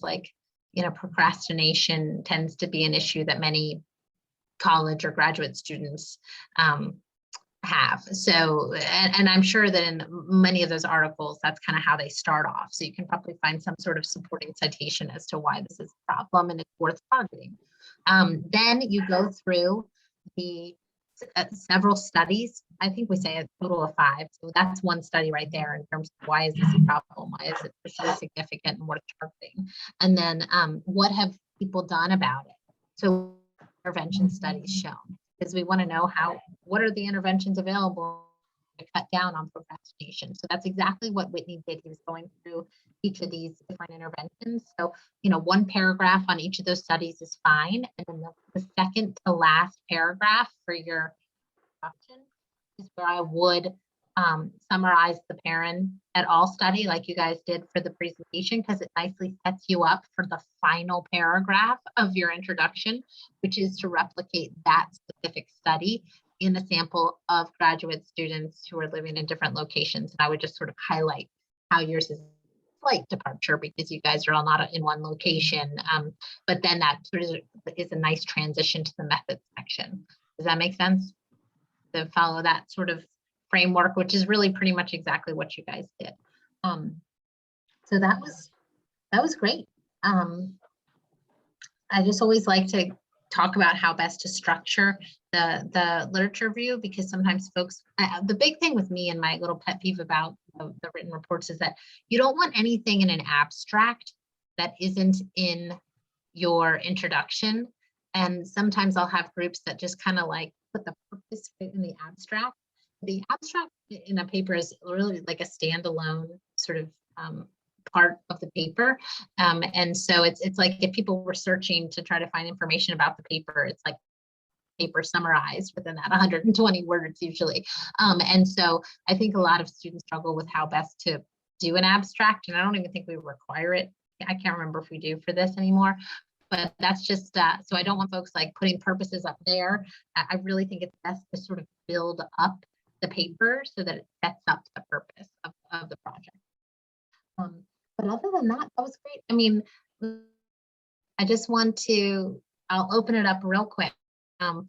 procrastination tends to be an issue that many college or graduate students have. So, and I'm sure that in many of those articles, that's kind of how they start off. So you can probably find some sort of supporting citation as to why this is a problem and it's worth targeting. Then you go through the several studies. I think we say a total of 5. So that's one study right there in terms of why is this a problem? Why is it so significant and worth targeting? And then what have people done about it? So intervention studies shown, because we want to know what are the interventions available to cut down on procrastination. So that's exactly what Whitney did. He was going through each of these different interventions. So, one paragraph on each of those studies is fine. And then the second to last paragraph for your introduction is where I would summarize the Perrin et al. Study like you guys did for the presentation, because it nicely sets you up for the final paragraph of your introduction, which is to replicate that specific study in a sample of graduate students who are living in different locations. And I would just sort of highlight how yours is a slight departure because you guys are all not in one location. But then that sort of is a nice transition to the method section. Does that make sense? To follow that sort of framework, which is really pretty much exactly what you guys did. So that was great. I just always like to talk about how best to structure the literature review, because sometimes folks, the big thing with me and my little pet peeve about the written reports is that you don't want anything in an abstract that isn't in your introduction. And sometimes I'll have groups that just kind of like put the purpose in the abstract. The abstract in a paper is really like a standalone sort of part of the paper. And so it's like if people were searching to try to find information about the paper, it's like paper summarized within that 120 words usually. And so I think a lot of students struggle with how best to do an abstract, and I don't even think we require it. I can't remember if we do for this anymore, but that's just, so I don't want folks like putting purposes up there. I really think it's best to sort of build up the paper so that it sets up the purpose of the project. But other than that, that was great. I mean, I just want to, I'll open it up real quick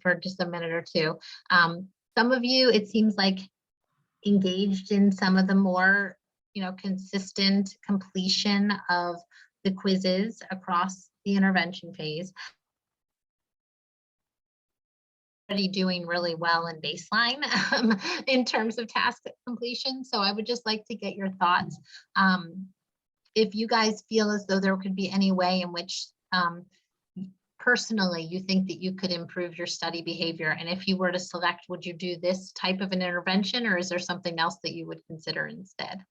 for just a minute or two. Some of you, it seems like, engaged in some of the more, consistent completion of the quizzes across the intervention phase. Already doing really well in baseline in terms of task completion. So I would just like to get your thoughts. If you guys feel as though there could be any way in which personally you think that you could improve your study behavior, and if you were to select, would you do this type of an intervention, or is there something else that you would consider instead?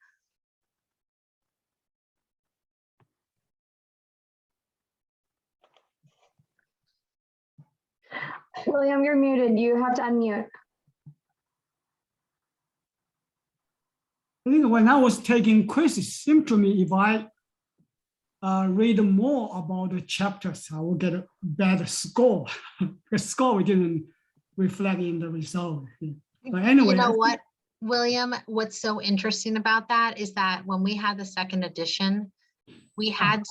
William, you're muted. You have to unmute. I think when I was taking quizzes, it seemed to me if I read more about the chapters, I will get a better score. The score didn't reflect in the result. But anyway, You know what, William, what's so interesting about that is that when we had the second edition, we had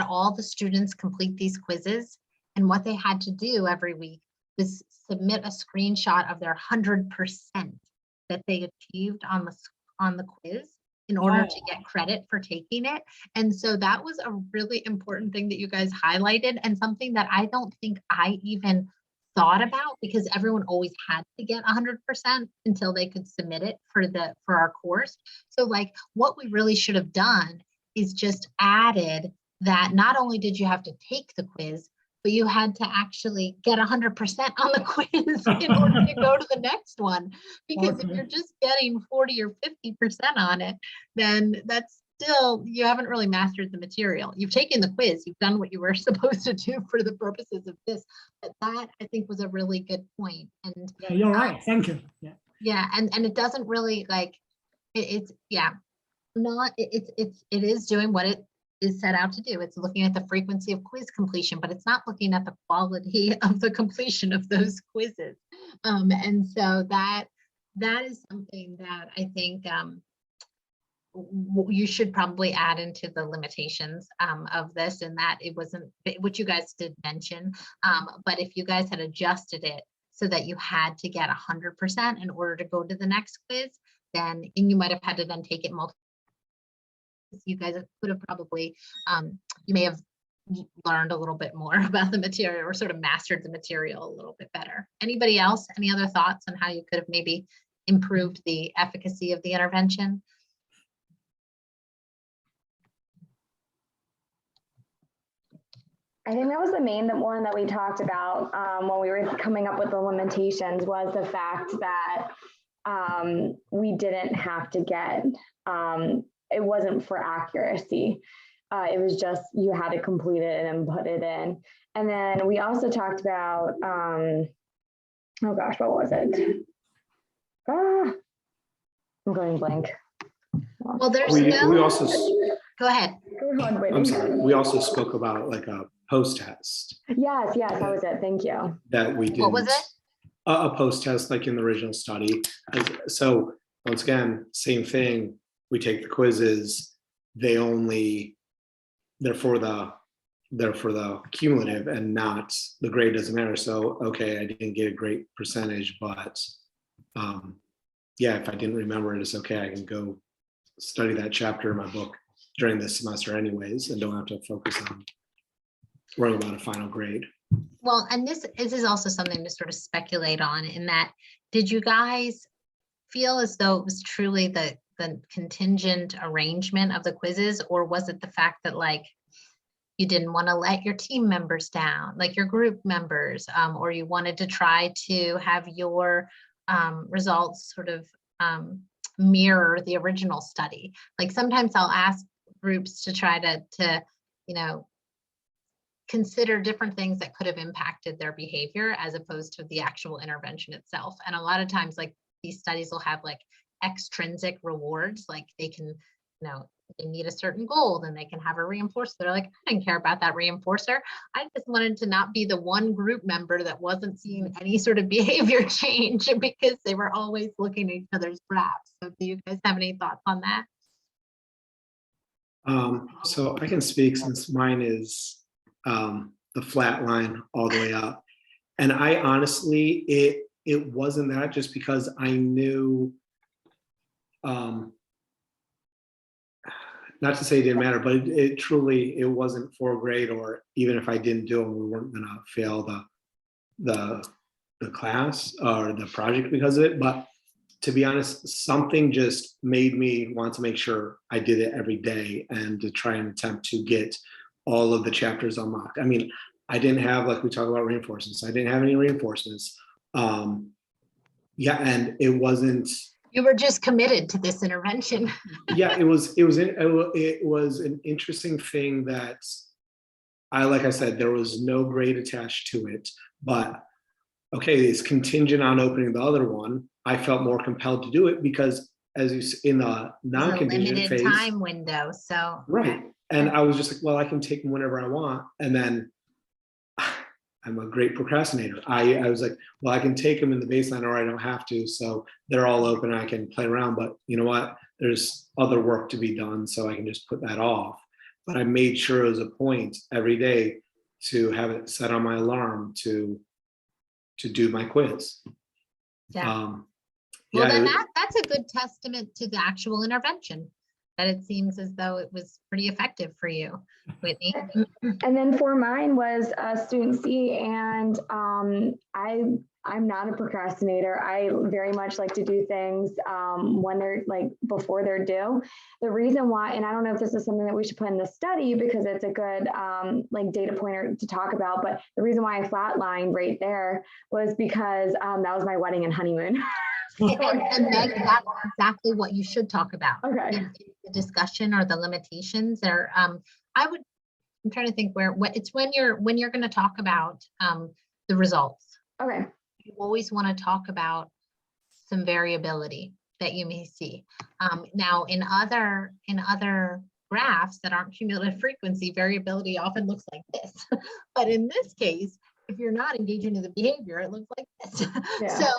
all the students complete these quizzes, and what they had to do every week was submit a screenshot of their 100% that they achieved on the quiz in order to get credit for taking it. And so that was a really important thing that you guys highlighted, and something that I don't think I even thought about, because everyone always had to get 100% until they could submit it for our course. So like what we really should have done is just added that not only did you have to take the quiz, but you had to actually get 100% on the quiz in order to go to the next one. Because if you're just getting 40 or 50% on it, then that's still, you haven't really mastered the material. You've taken the quiz, you've done what you were supposed to do for the purposes of this. But that I think was a really good point. And yeah, you're right. Thank you. Yeah. Yeah, and it doesn't really like it is doing what it is set out to do. It's looking at the frequency of quiz completion, but it's not looking at the quality of the completion of those quizzes. And so that is something that I think you should probably add into the limitations of this, and that it wasn't, which you guys did mention, but if you guys had adjusted it so that you had to get 100% in order to go to the next quiz, then you might have had to then take it multiple. You guys could have probably, you may have learned a little bit more about the material, or sort of mastered the material a little bit better. Anybody else? Any other thoughts on how you could have maybe improved the efficacy of the intervention? I think that was the main one that we talked about when we were coming up with the limitations, was the fact that we didn't have to get, it wasn't for accuracy. It was just, you had to complete it and then put it in. And then we also talked about, oh gosh, what was it? I'm going blank. Well, there's We also, go ahead. I'm sorry, we also spoke about like a post-test. Yes, that was it. Thank you. That we did. What was it? A post-test like in the original study. So once again, same thing. We take the quizzes. They're for the cumulative and not the grade doesn't matter. So okay, I didn't get a great percentage, but yeah, if I didn't remember it, it's okay. I can go study that chapter in my book during this semester anyways, and don't have to focus on worrying about a final grade. Well, and this is also something to sort of speculate on, in that, did you guys feel as though it was truly the contingent arrangement of the quizzes, or was it the fact that like you didn't want to let your team members down, like your group members, or you wanted to try to have your results sort of mirror the original study? Like sometimes I'll ask groups to try to you know, consider different things that could have impacted their behavior as opposed to the actual intervention itself. And a lot of times, like these studies will have like extrinsic rewards, like they can, you know, they meet a certain goal, then they can have a reinforcer. They're like, I didn't care about that reinforcer. I just wanted to not be the one group member that wasn't seeing any sort of behavior change, because they were always looking at each other's graphs. So do you guys have any thoughts on that? So I can speak, since mine is the flat line all the way up. And I honestly, it wasn't that, just because I knew, not to say it didn't matter, but it truly, it wasn't for grade, or even if I didn't do them, we weren't gonna fail the class or the project because of it. But to be honest, something just made me want to make sure I did it every day, and to try and attempt to get all of the chapters unlocked. I mean, I didn't have, like we talk about reinforcements, I didn't have any reinforcements. Yeah, and it wasn't. You were just committed to this intervention. Yeah, it was an interesting thing that like I said, there was no grade attached to it, but okay, it's contingent on opening the other one, I felt more compelled to do it because as you in the It's a non-contingent limited phase, time window, so. right? And I was just like, well, I can take them whenever I want, and then I'm a great procrastinator. I was like, well, I can take them in the baseline or I don't have to. So they're all open. I can play around, but you know what? There's other work to be done. So I can just put that off. But I made sure as a point every day to have it set on my alarm to do my quiz. Yeah. Yeah, Well, then that's a good testament to the actual intervention, that it seems as though it was pretty effective for you, Whitney. And then for mine was student C, and I'm not a procrastinator. I very much like to do things when they're like before they're due. The reason why, and I don't know if this is something that we should put in the study because it's a good like data pointer to talk about, but the reason why I flatlined right there was because that was my wedding and honeymoon. And Meg, that's exactly what you should talk about. Okay. In the discussion or the limitations there. I'm trying to think it's when you're going to talk about the results. Okay. You always want to talk about some variability that you may see. Now in other graphs that aren't cumulative frequency, variability often looks like this. But in this case, if you're not engaging in the behavior, it looks like this. Yeah.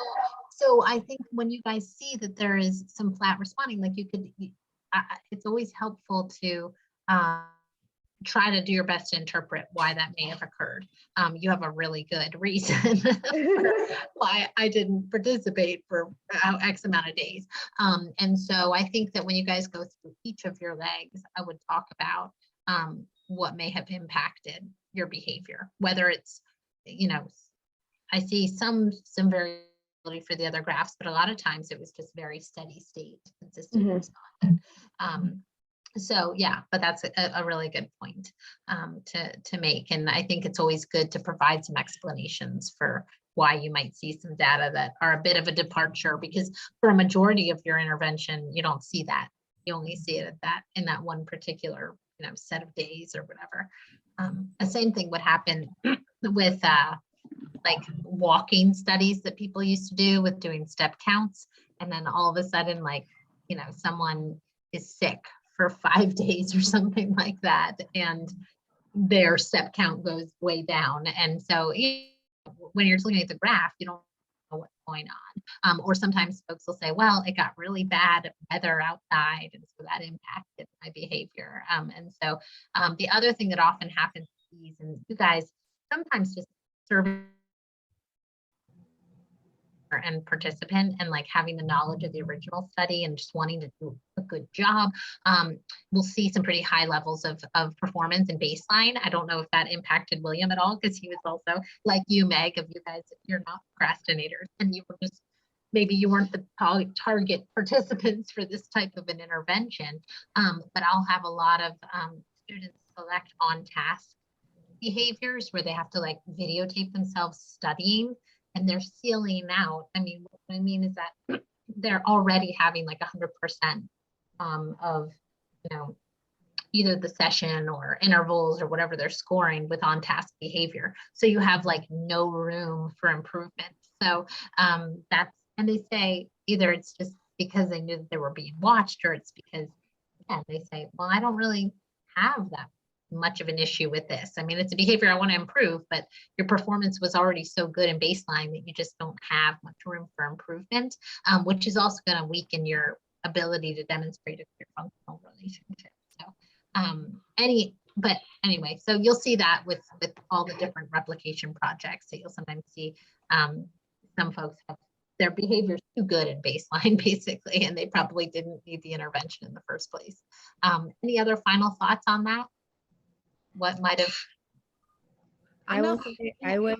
So I think when you guys see that there is some flat responding, like it's always helpful to try to do your best to interpret why that may have occurred. You have a really good reason why I didn't participate for X amount of days. And so I think that when you guys go through each of your legs, I would talk about what may have impacted your behavior, whether it's, I see some variability for the other graphs, but a lot of times it was just very steady state, consistent responding. So yeah, but that's a really good point to make. And I think it's always good to provide some explanations for why you might see some data that are a bit of a departure, because for a majority of your intervention, you don't see that. You only see it in that one particular set of days or whatever. The same thing would happen with like walking studies that people used to do with doing step counts. And then all of a sudden, like, someone is sick for 5 days or something like that, and their step count goes way down. And so when you're looking at the graph, you don't know what's going on. Or sometimes folks will say, well, it got really bad weather outside, and so that impacted my behavior. And so the other thing that often happens, and you guys sometimes just survey and participant and like having the knowledge of the original study and just wanting to do a good job, we'll see some pretty high levels of performance and baseline. I don't know if that impacted William at all, because he was also like you, Meg, of you guys, you're not procrastinators, and you were just, maybe you weren't the target participants for this type of an intervention. But I'll have a lot of students select on task behaviors where they have to like videotape themselves studying, and they're sealing out. I mean, what I mean is that they're already having like 100% of, either the session or intervals or whatever they're scoring with on-task behavior. So you have like no room for improvement. So and they say either it's just because they knew that they were being watched, or it's because, they say, well, I don't really have that much of an issue with this. I mean, it's a behavior I want to improve, but your performance was already so good in baseline that you just don't have much room for improvement, which is also going to weaken your ability to demonstrate a clear functional relationship. So but anyway, so you'll see that with all the different replication projects, that you'll sometimes see some folks have their behavior too good in baseline, basically, and they probably didn't need the intervention in the first place. Any other final thoughts on that? What might have? I will say I was,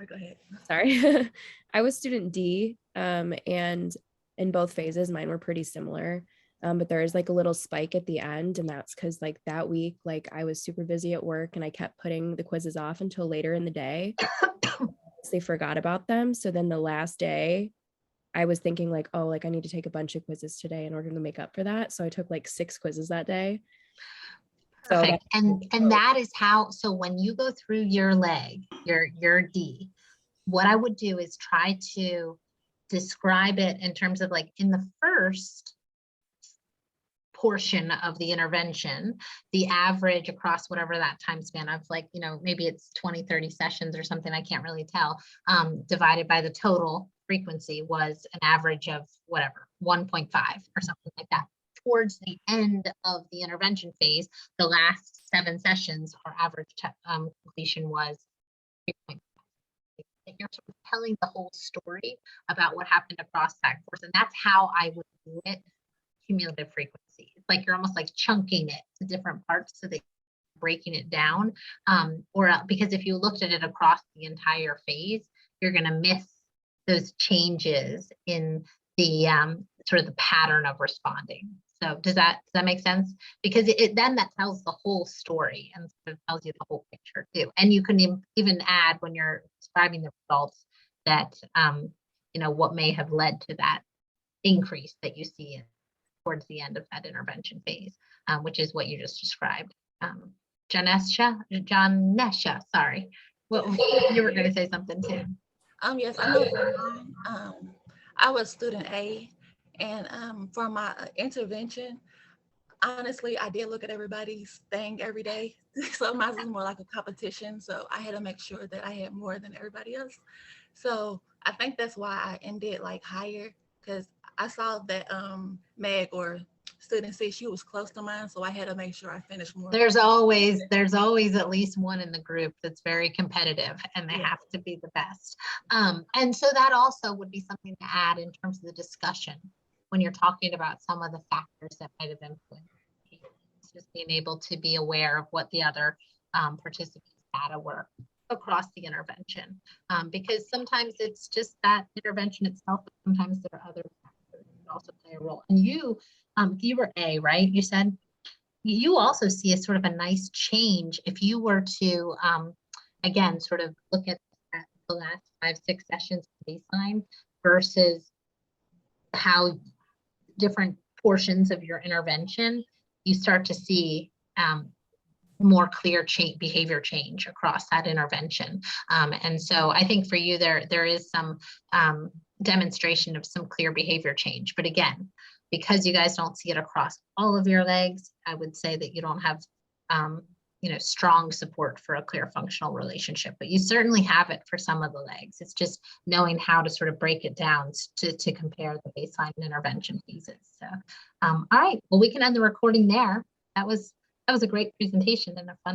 Go ahead. sorry. I was student D, and in both phases, mine were pretty similar. But there is like a little spike at the end, and that's because like that week, like I was super busy at work and I kept putting the quizzes off until later in the day. They forgot about them. So then the last day, I was thinking like, oh, like I need to take a bunch of quizzes today in order to make up for that. So I took like 6 quizzes that day. Perfect. And that is how, so when you go through your leg, your D, what I would do is try to describe it in terms of like in the first portion of the intervention, the average across whatever that time span of, like, you know, maybe it's 20, 30 sessions or something, I can't really tell, divided by the total frequency was an average of whatever, 1.5 or something like that. Towards the end of the intervention phase, the last 7 sessions, our average completion was 3.5. You're sort of telling the whole story about what happened across that course. And that's how I would do it, cumulative frequency. It's like you're almost like chunking it to different parts so that you're breaking it down. Because if you looked at it across the entire phase, you're going to miss those changes in the sort of the pattern of responding. So does that make sense? Because then that tells the whole story and sort of tells you the whole picture too. And you can even add, when you're describing the results, that you know, what may have led to that increase that you see towards the end of that intervention phase, which is what you just described. Janesha, sorry. Well, you were going to say something too. Yes, I know for mine, I was student A, and for my intervention, honestly, I did look at everybody's thing every day. So mine was more like a competition. So I had to make sure that I had more than everybody else. So I think that's why I ended like higher, because I saw that Meg or student C, she was close to mine. So I had to make sure I finished more. There's always at least one in the group that's very competitive, and they have to be the best. And so that also would be something to add in terms of the discussion when you're talking about some of the factors that might have influenced. Just being able to be aware of what the other participants' data were across the intervention, because sometimes it's just that intervention itself, but sometimes there are other factors that also play a role. And you were A, right? You said you also see a sort of a nice change if you were to, again, sort of look at the last 5-6 sessions baseline versus how different portions of your intervention, you start to see more clear behavior change across that intervention. And so I think for you, there is some demonstration of some clear behavior change. But again, because you guys don't see it across all of your legs, I would say that you don't have you know, strong support for a clear functional relationship, but you certainly have it for some of the legs. It's just knowing how to sort of break it down to compare the baseline and intervention phases. So, all right, well, we can end the recording there. That was a great presentation and a fun